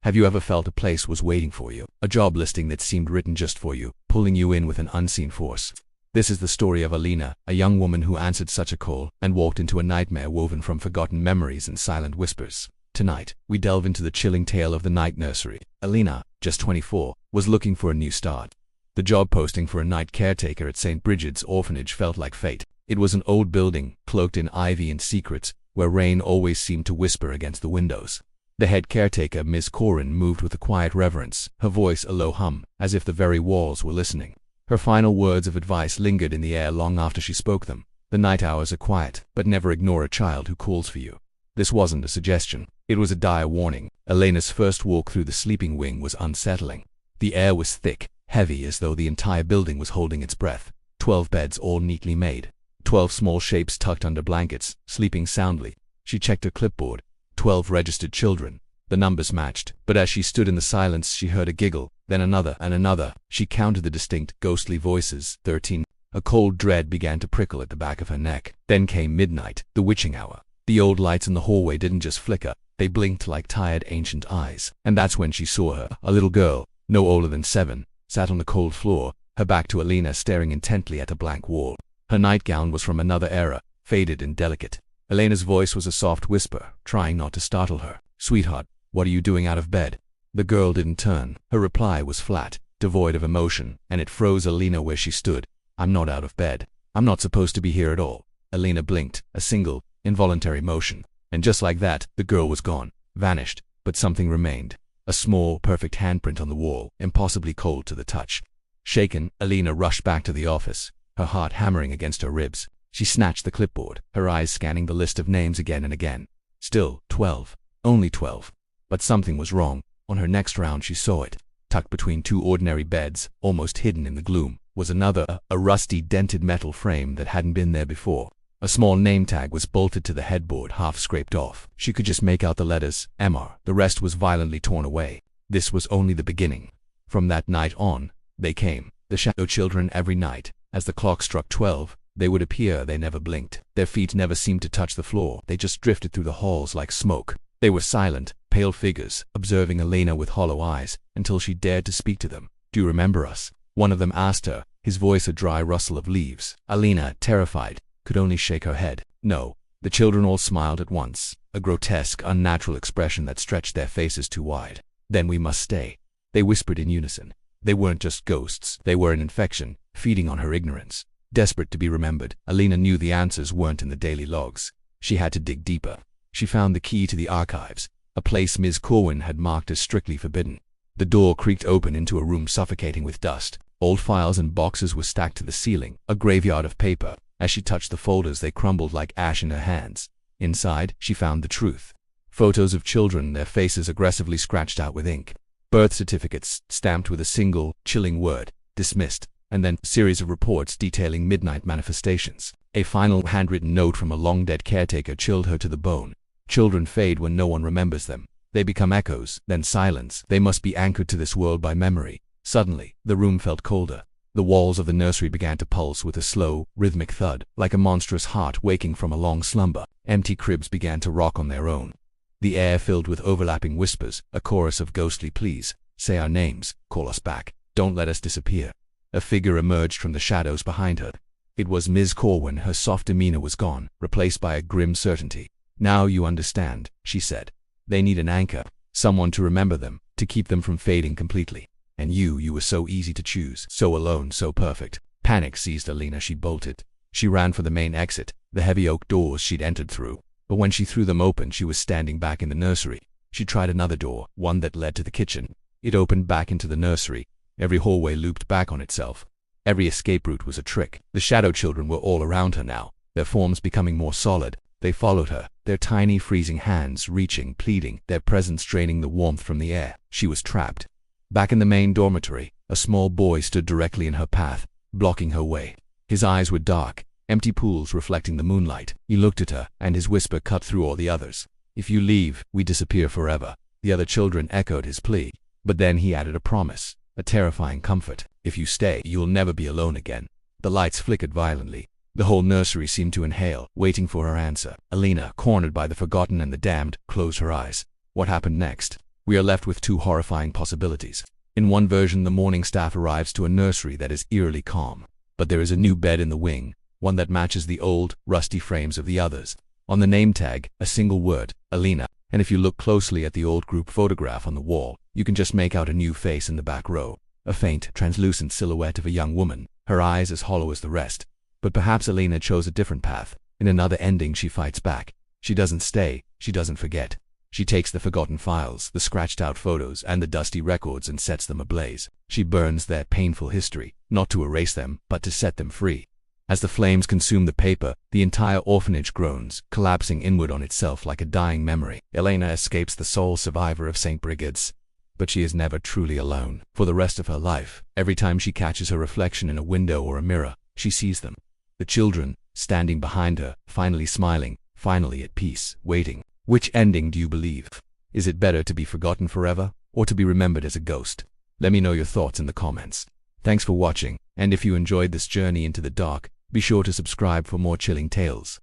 Have you ever felt a place was waiting for you? A job listing that seemed written just for you, pulling you in with an unseen force? This is the story of Alina, a young woman who answered such a call and walked into a nightmare woven from forgotten memories and silent whispers. Tonight, we delve into the chilling tale of the Night Nursery. Alina, just 24, was looking for a new start. The job posting for a night caretaker at St. Bridget's orphanage felt like fate. It was an old building, cloaked in ivy and secrets, where rain always seemed to whisper against the windows. The head caretaker, Ms. Corrin, moved with a quiet reverence, her voice a low hum, as if the very walls were listening. Her final words of advice lingered in the air long after she spoke them. The night hours are quiet, but never ignore a child who calls for you. This wasn't a suggestion. It was a dire warning. Elena's first walk through the sleeping wing was unsettling. The air was thick, heavy, as though the entire building was holding its breath. 12 beds, all neatly made. 12 small shapes tucked under blankets, sleeping soundly. She checked her clipboard. 12 registered children. The numbers matched, but as she stood in the silence she heard a giggle, then another and another. She counted the distinct, ghostly voices. 13. A cold dread began to prickle at the back of her neck. Then came midnight, the witching hour. The old lights in the hallway didn't just flicker, they blinked like tired ancient eyes. And that's when she saw her. A little girl, no older than 7, sat on the cold floor, her back to Alina, staring intently at a blank wall. Her nightgown was from another era, faded and delicate. Elena's voice was a soft whisper, trying not to startle her. "Sweetheart, what are you doing out of bed?" The girl didn't turn. Her reply was flat, devoid of emotion, and it froze Alina where she stood. "I'm not out of bed. I'm not supposed to be here at all." Alina blinked, a single, involuntary motion. And just like that, the girl was gone, vanished, but something remained. A small, perfect handprint on the wall, impossibly cold to the touch. Shaken, Alina rushed back to the office, her heart hammering against her ribs. She snatched the clipboard, her eyes scanning the list of names again and again. Still 12. Only 12. But something was wrong. On her next round she saw it. Tucked between 2 ordinary beds, almost hidden in the gloom, was another, a rusty, dented metal frame that hadn't been there before. A small name tag was bolted to the headboard, half scraped off. She could just make out the letters, MR. The rest was violently torn away. This was only the beginning. From that night on, they came, the shadow children, every night. As the clock struck 12, they would appear. They never blinked. Their feet never seemed to touch the floor. They just drifted through the halls like smoke. They were silent, pale figures, observing Alina with hollow eyes, until she dared to speak to them. "Do you remember us?" one of them asked her, his voice a dry rustle of leaves. Alina, terrified, could only shake her head. No. The children all smiled at once, a grotesque, unnatural expression that stretched their faces too wide. "Then we must stay," they whispered in unison. They weren't just ghosts. They were an infection, feeding on her ignorance. Desperate to be remembered, Alina knew the answers weren't in the daily logs. She had to dig deeper. She found the key to the archives, a place Ms. Corwin had marked as strictly forbidden. The door creaked open into a room suffocating with dust. Old files and boxes were stacked to the ceiling, a graveyard of paper. As she touched the folders, they crumbled like ash in her hands. Inside, she found the truth. Photos of children, their faces aggressively scratched out with ink. Birth certificates, stamped with a single, chilling word, "dismissed." And then a series of reports detailing midnight manifestations. A final handwritten note from a long-dead caretaker chilled her to the bone. Children fade when no one remembers them. They become echoes, then silence. They must be anchored to this world by memory. Suddenly, the room felt colder. The walls of the nursery began to pulse with a slow, rhythmic thud, like a monstrous heart waking from a long slumber. Empty cribs began to rock on their own. The air filled with overlapping whispers, a chorus of ghostly pleas. "Say our names, call us back, don't let us disappear." A figure emerged from the shadows behind her. It was Ms. Corwin. Her soft demeanor was gone, replaced by a grim certainty. "Now you understand," she said. "They need an anchor, someone to remember them, to keep them from fading completely. And you were so easy to choose, so alone, so perfect." Panic seized Alina. She bolted. She ran for the main exit, the heavy oak doors she'd entered through. But when she threw them open, she was standing back in the nursery. She tried another door, one that led to the kitchen. It opened back into the nursery. Every hallway looped back on itself. Every escape route was a trick. The shadow children were all around her now, their forms becoming more solid. They followed her, their tiny, freezing hands reaching, pleading, their presence draining the warmth from the air. She was trapped. Back in the main dormitory, a small boy stood directly in her path, blocking her way. His eyes were dark, empty pools reflecting the moonlight. He looked at her, and his whisper cut through all the others. "If you leave, we disappear forever." The other children echoed his plea. But then he added a promise, a terrifying comfort. "If you stay, you'll never be alone again." The lights flickered violently. The whole nursery seemed to inhale, waiting for her answer. Alina, cornered by the forgotten and the damned, closed her eyes. What happened next? We are left with two horrifying possibilities. In one version, the morning staff arrives to a nursery that is eerily calm. But there is a new bed in the wing, one that matches the old, rusty frames of the others. On the name tag, a single word, Alina. And if you look closely at the old group photograph on the wall, you can just make out a new face in the back row. A faint, translucent silhouette of a young woman, her eyes as hollow as the rest. But perhaps Alina chose a different path. In another ending, she fights back. She doesn't stay, she doesn't forget. She takes the forgotten files, the scratched-out photos, and the dusty records and sets them ablaze. She burns their painful history, not to erase them, but to set them free. As the flames consume the paper, the entire orphanage groans, collapsing inward on itself like a dying memory. Elena escapes the sole survivor of St. Brigid's. But she is never truly alone. For the rest of her life, every time she catches her reflection in a window or a mirror, she sees them. The children, standing behind her, finally smiling, finally at peace, waiting. Which ending do you believe? Is it better to be forgotten forever, or to be remembered as a ghost? Let me know your thoughts in the comments. Thanks for watching, and if you enjoyed this journey into the dark, be sure to subscribe for more chilling tales.